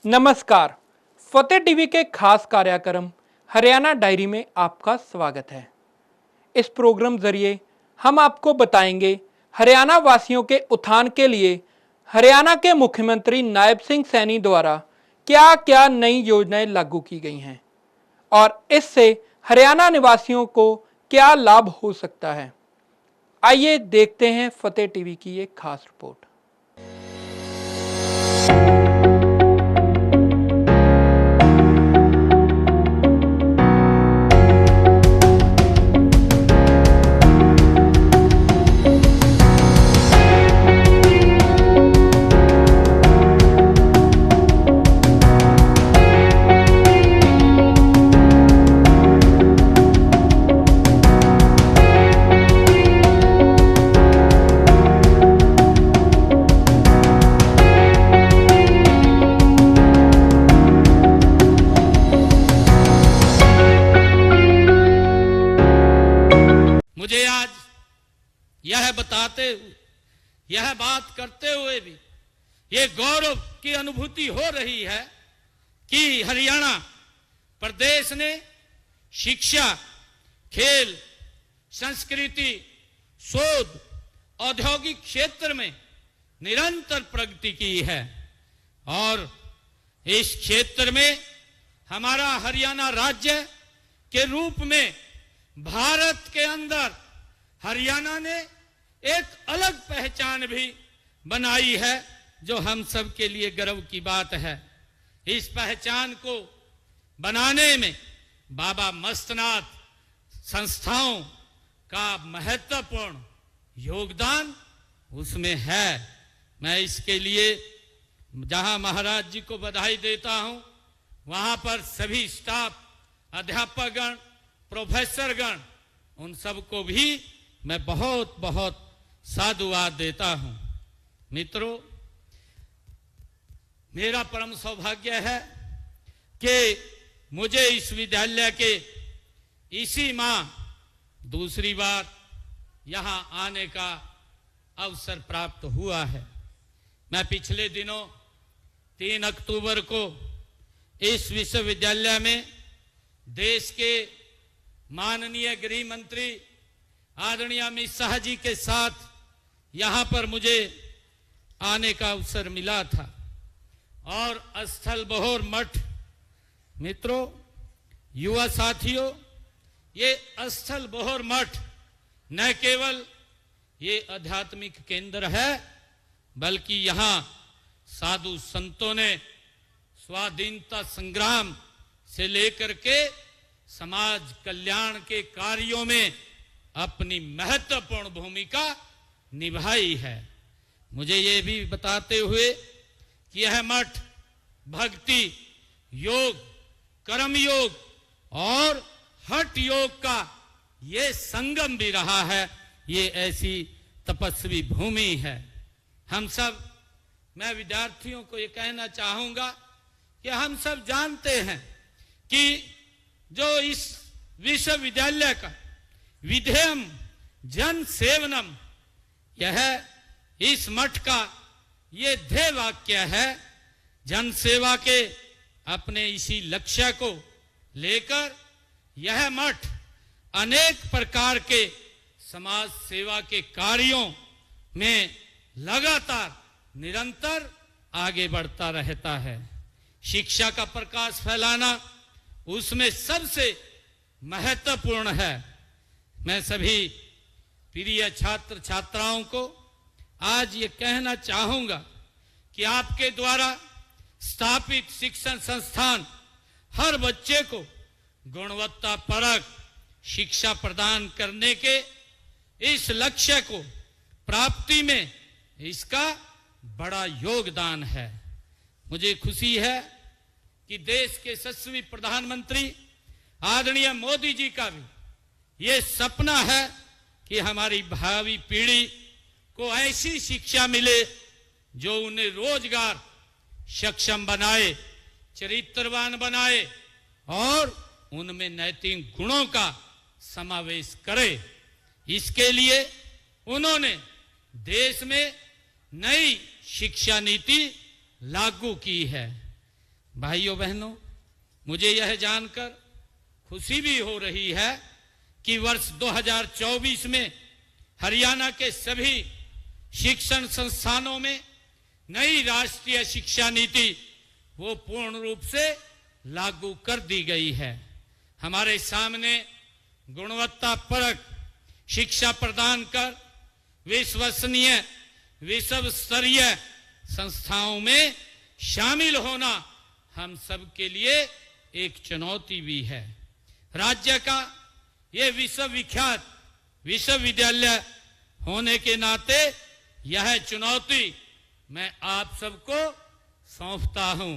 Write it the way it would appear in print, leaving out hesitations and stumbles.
नमस्कार। फतेह टीवी के खास कार्यक्रम हरियाणा डायरी में आपका स्वागत है। इस प्रोग्राम जरिए हम आपको बताएंगे हरियाणा वासियों के उत्थान के लिए हरियाणा के मुख्यमंत्री नायब सिंह सैनी द्वारा क्या क्या नई योजनाएं लागू की गई हैं और इससे हरियाणा निवासियों को क्या लाभ हो सकता है। आइए देखते हैं फतेह टीवी की एक खास रिपोर्ट। मुझे आज यह बताते हुए, यह बात करते हुए भी ये गौरव की अनुभूति हो रही है कि हरियाणा प्रदेश ने शिक्षा, खेल, संस्कृति, शोध, औद्योगिक क्षेत्र में निरंतर प्रगति की है और इस क्षेत्र में हमारा हरियाणा राज्य के रूप में भारत के अंदर हरियाणा ने एक अलग पहचान भी बनाई है, जो हम सब के लिए गर्व की बात है। इस पहचान को बनाने में बाबा मस्तनाथ संस्थाओं का महत्वपूर्ण योगदान उसमें है। मैं इसके लिए जहां महाराज जी को बधाई देता हूं, वहां पर सभी स्टाफ, अध्यापकगण, प्रोफेसरगण, उन सबको भी मैं बहुत बहुत साधुवाद देता हूं। मित्रों, मेरा परम सौभाग्य है कि मुझे इस विद्यालय के इसी माह दूसरी बार यहां आने का अवसर प्राप्त हुआ है। मैं पिछले दिनों 3 अक्टूबर को इस विश्वविद्यालय में देश के माननीय गृह मंत्री आदरणीय अमित शाह जी के साथ यहां पर मुझे आने का अवसर मिला था और स्थल बहोर मठ, मित्रों, युवा साथियों, ये स्थल बहोर मठ न केवल ये आध्यात्मिक केंद्र है, बल्कि यहां साधु संतों ने स्वाधीनता संग्राम से लेकर के समाज कल्याण के कार्यों में अपनी महत्वपूर्ण भूमिका निभाई है। मुझे ये भी बताते हुए कि यह मठ भक्ति योग, कर्म योग और हठ योग का ये संगम भी रहा है। ये ऐसी तपस्वी भूमि है। हम सब, मैं विद्यार्थियों को ये कहना चाहूंगा कि हम सब जानते हैं कि जो इस विश्वविद्यालय का विधेयम जन सेवनम, यह इस मठ का ये ध्येय वाक्य है। जन सेवा के अपने इसी लक्ष्य को लेकर यह मठ अनेक प्रकार के समाज सेवा के कार्यों में लगातार निरंतर आगे बढ़ता रहता है। शिक्षा का प्रकाश फैलाना उसमें सबसे महत्वपूर्ण है। मैं सभी प्रिय छात्र छात्राओं को आज ये कहना चाहूंगा कि आपके द्वारा स्थापित शिक्षण संस्थान हर बच्चे को गुणवत्ता परक शिक्षा प्रदान करने के इस लक्ष्य को प्राप्ति में इसका बड़ा योगदान है। मुझे खुशी है कि देश के यशस्वी प्रधानमंत्री आदरणीय मोदी जी का भी ये सपना है कि हमारी भावी पीढ़ी को ऐसी शिक्षा मिले जो उन्हें रोजगार सक्षम बनाए, चरित्रवान बनाए और उनमें नैतिक गुणों का समावेश करे। इसके लिए उन्होंने देश में नई शिक्षा नीति लागू की है। भाइयों बहनों, मुझे यह जानकर खुशी भी हो रही है कि वर्ष 2024 में हरियाणा के सभी शिक्षण संस्थानों में नई राष्ट्रीय शिक्षा नीति वो पूर्ण रूप से लागू कर दी गई है। हमारे सामने गुणवत्तापरक शिक्षा प्रदान कर विश्वसनीय विश्व स्तरीय संस्थाओं में शामिल होना हम सब के लिए एक चुनौती भी है। राज्य का ये विश्वविख्यात विश्वविद्यालय होने के नाते यह चुनौती मैं आप सबको सौंपता हूं।